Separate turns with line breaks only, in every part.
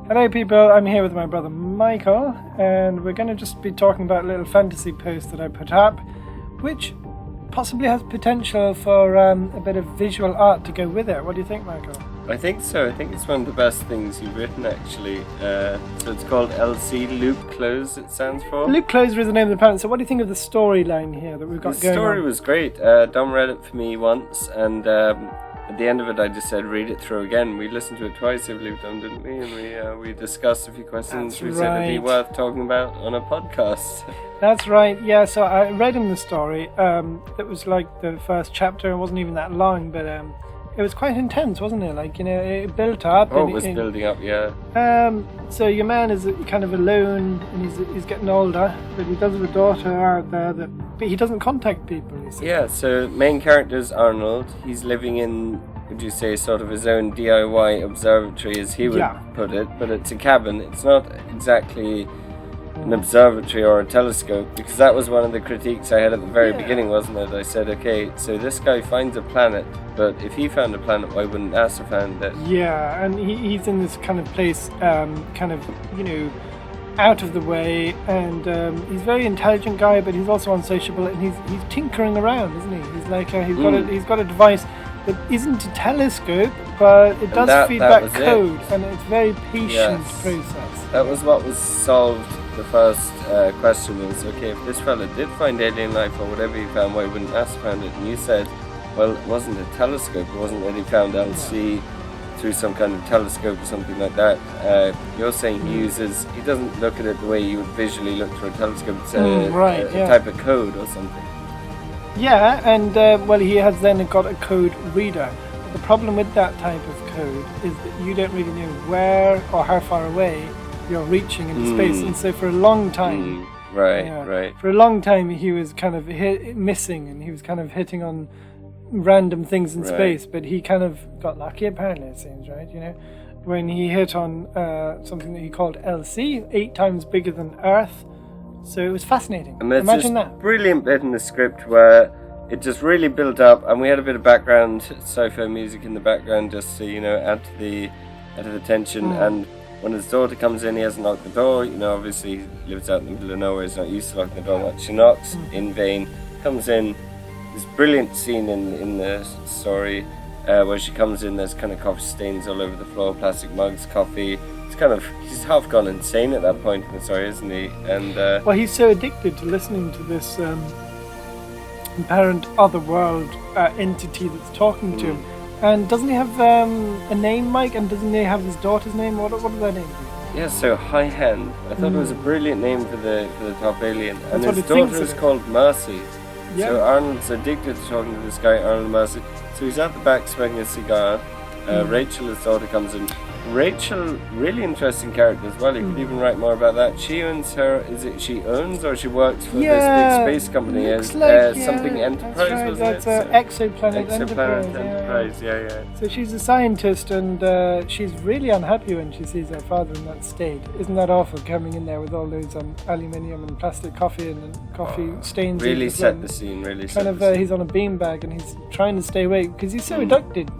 Hello people, I'm here with my brother Michael, and we're going to just be talking about a little fantasy post that I put up, which possibly has potential for a bit of visual art to go with it. What do you think, Michael?
I think so. I think it's one of the best things you've written, actually. So it's called LC, Loop Close, it stands for.
Loop Closer is the name of the planet. So what do you think of the storyline here that we've got going on?
The story was great. Dom read it for me once, and at the end of it I just said read it through again. We listened to it twice, I believe, Dom, didn't we? And we discussed a few questions.
That's
we
right.
said it'd be worth talking about on a podcast.
That's right, yeah. So I read him the story. It was like the first chapter. It wasn't even that long, but it was quite intense, wasn't it? Like, you know, it built up.
Oh, it was building up, yeah.
So your man is kind of alone, and he's getting older, but he does have a daughter out there but he doesn't contact people, you see.
Yeah, so main character is Arnold. He's living in, would you say, sort of his own DIY observatory, as he would put it, but it's a cabin. It's not exactly an observatory or a telescope, because that was one of the critiques I had at the very beginning, wasn't it? I said, okay, so this guy finds a planet, but if he found a planet, why wouldn't NASA find it?
Yeah, and he's in this kind of place, kind of, you know, out of the way, and he's a very intelligent guy, but he's also unsociable, and he's tinkering around, isn't he? He's like he's got a device that isn't a telescope, but it does feed back code, and it's a very patient process.
That was what was solved. The first question was, okay, if this fella did find alien life or whatever he found, why wouldn't NASA find it? And you said, well, it wasn't a telescope. It wasn't that he found LC through some kind of telescope or something like that. You're saying he doesn't look at it the way you would visually look through a telescope. It's a type of code or something.
Yeah, and well, he has then got a code reader. But the problem with that type of code is that you don't really know where or how far away you're reaching in space, and so for a long time, for a long time he was kind of missing, and he was kind of hitting on random things in space. But he kind of got lucky, apparently, it seems, right? You know, when he hit on something that he called LC, 8 times bigger than Earth. So it was fascinating.
And there's
Imagine
this
that
brilliant bit in the script where it just really built up, and we had a bit of background sci-fi music in the background just to, you know, add to the tension. And when his daughter comes in, he hasn't locked the door. You know, obviously he lives out in the middle of nowhere. He's not used to locking the door much. She knocks in vain. Comes in. This brilliant scene in the story where she comes in. There's kind of coffee stains all over the floor, plastic mugs, coffee. It's kind of, he's half gone insane at that point in the story, isn't he? And
well, he's so addicted to listening to this apparent otherworld entity that's talking to him. And doesn't he have a name, Mike? And doesn't he have his daughter's name? What is that name?
Yeah, so High Hand. I thought it was a brilliant name for the top alien. And
That's
his daughter is called Mercy.
Yeah.
So Arnold's addicted to talking to this guy, Arnold Mercy. So he's at the back smoking a cigar. Rachel, his daughter, comes in. Rachel, really interesting character as well. You could even write more about that. She owns she owns or she works for this big space company as something Enterprise,
right,
wasn't
that's
it?
Exoplanet
Enterprise, yeah.
So she's a scientist, and she's really unhappy when she sees her father in that state. Isn't that awful, coming in there with all those aluminium and plastic coffee and coffee stains?
Really set the scene,
He's on a beanbag, and he's trying to stay awake because he's so addicted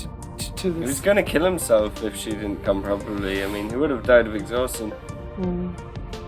to this.
He was going to kill himself if she didn't come properly. I mean, he would have died of exhaustion.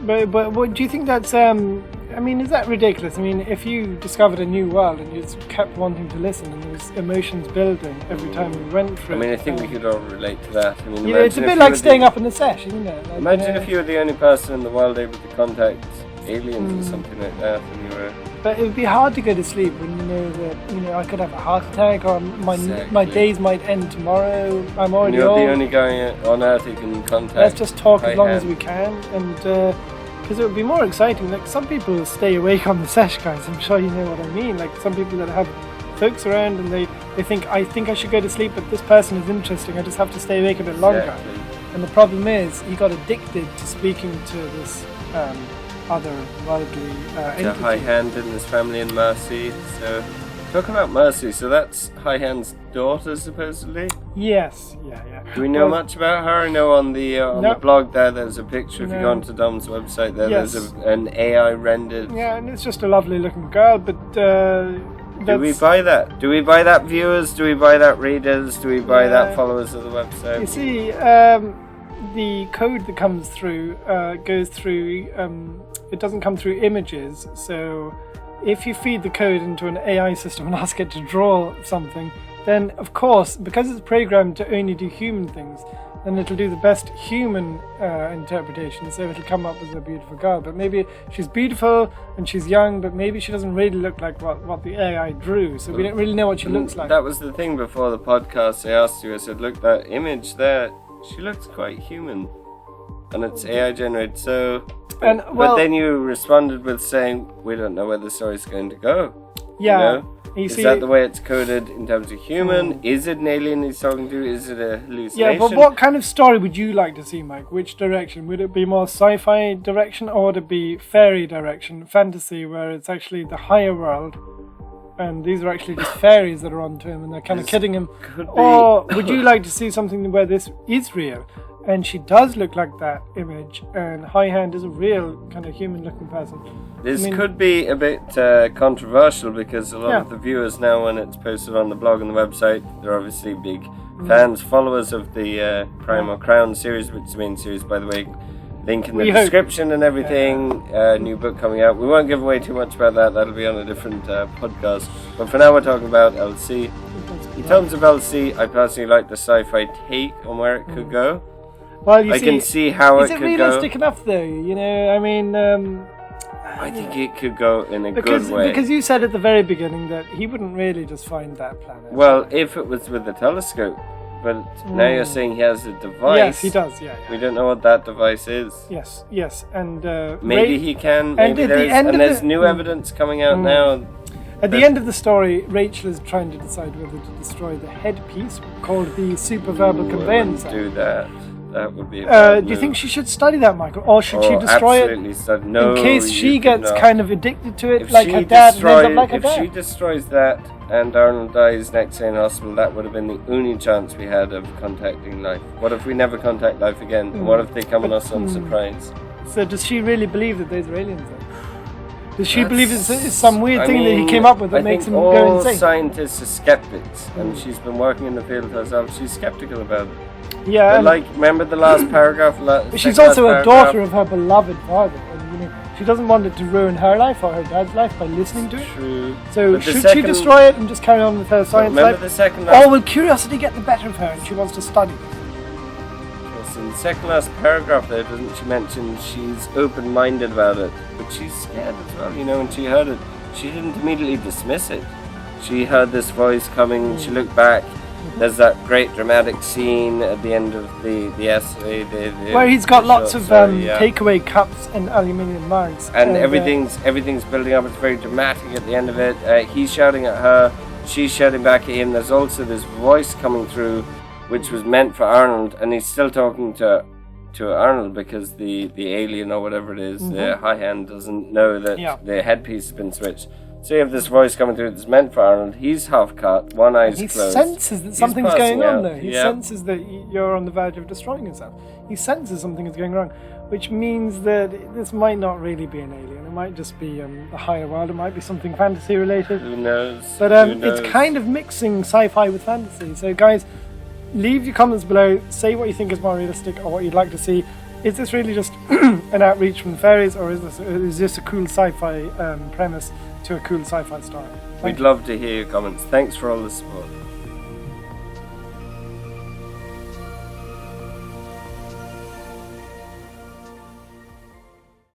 But what do you think that's? I mean, is that ridiculous? I mean, if you discovered a new world and you just kept wanting to listen, and there was emotions building every time we went through.
I mean, I think we could all relate to that. I mean,
it's a bit like staying up in the sesh, isn't it? Like,
imagine if you were the only person in the world able to contact aliens or something like that, and you were.
But it would be hard to go to sleep when you know that I could have a heart attack, or my days might end tomorrow. I'm already
old.
You're
the only guy on Earth who can contact.
Let's just talk as long as we can, and because it would be more exciting. Like, some people stay awake on the sesh, guys. I'm sure you know what I mean. Like, some people that have folks around, and they think I should go to sleep, but this person is interesting. I just have to stay awake a bit longer. And the problem is, he got addicted to speaking to this otherworldly entity.
High Hand and his family and Mercy. So, talking about Mercy, so that's High Hand's daughter, supposedly?
Yes, yeah.
Do we know much about her? I know on the blog there's a picture. If you go onto Dom's website there's an AI rendered.
Yeah, and it's just a lovely looking girl, but
do we buy that? Do we buy that, viewers? Do we buy that, readers? Do we buy that, followers of the website?
You see, the code that comes through goes through. It doesn't come through images. So if you feed the code into an AI system and ask it to draw something, then of course, because it's programmed to only do human things, then it'll do the best human interpretation. So it'll come up as a beautiful girl. But maybe she's beautiful and she's young, but maybe she doesn't really look like what the AI drew. So we don't really know what she looks like.
That was the thing before the podcast. I asked you, I said, look, that image there, she looks quite human. And it's AI generated, so... but then you responded with saying, we don't know where the story's going to go.
Yeah.
You know? Is that the way it's coded in terms of human? Is it an alien he's talking to? Is it a hallucination?
Yeah, but what kind of story would you like to see, Mike? Which direction? Would it be more sci-fi direction, or would it be fairy direction, fantasy, where it's actually the higher world, and these are actually just fairies that are onto him, and they're kind of kidding him? Or would you like to see something where this is real, and she does look like that image, and High Hand is a real kind of human-looking person?
This could be a bit controversial, because a lot of the viewers now, when it's posted on the blog and the website, they're obviously big fans, followers of the Crime or Crown series, which is the main series, by the way. Link in the description and everything. New book coming out. We won't give away too much about that. That'll be on a different podcast. But for now, we're talking about LC. In terms of LC, I personally like the sci-fi take on where it could go.
Well,
I can see how it could go.
Is it realistic enough, though? You know, I mean...
I think it could go in a good way.
Because you said at the very beginning that he wouldn't really just find that planet.
Well, if it was with the telescope. But now you're saying he has a device.
Yes, he does, yeah.
We don't know what that device is.
Yes, and...
maybe he can, maybe there's new evidence coming out now.
At the end of the story, Rachel is trying to decide whether to destroy the headpiece called the superverbal conveyancer.
Do that. That would be a
do you think she should study that, Michael? Or should she destroy it?
No,
in case she gets kind of addicted to it,
if
like her dad, and ends up like her dad.
If she destroys that and Arnold dies next day in hospital, that would have been the only chance we had of contacting life. What if we never contact life again? And what if they come on us on surprise?
So does she really believe that those are aliens then? Does she believe it's some weird thing that he came up with that makes him go insane?
All scientists are skeptics, and she's been working in the field herself. She's skeptical about it.
Yeah,
but like, remember the last paragraph?
She's also a daughter of her beloved father, and you know, she doesn't want it to ruin her life or her dad's life by listening to it.
True.
So should she destroy it and just carry on with her science life? Or will curiosity get the better of her and she wants to study this?
Yes, in the second last paragraph there, doesn't she mention she's open-minded about it, but she's scared as well, you know, when she heard it. She didn't immediately dismiss it. She heard this voice coming, she looked back. There's that great dramatic scene at the end of the essay,
where he's got lots of takeaway cups and aluminium mugs,
and everything's building up. It's very dramatic at the end of it. He's shouting at her, she's shouting back at him. There's also this voice coming through, which was meant for Arnold, and he's still talking to Arnold because the alien or whatever it is, the High Hand, doesn't know that the headpiece has been switched. So you have this voice coming through that's meant for Arnold. He's half cut, one eye's closed.
He senses that something's going on there. He senses that you're on the verge of destroying yourself. He senses something is going wrong, which means that this might not really be an alien. It might just be a higher world. It might be something fantasy related.
Who knows?
But it's kind of mixing sci-fi with fantasy. So guys, leave your comments below. Say what you think is more realistic or what you'd like to see. Is this really just an outreach from the fairies, or is this a cool sci-fi premise to a cool sci-fi story?
We'd love to hear your comments. Thanks for all the support.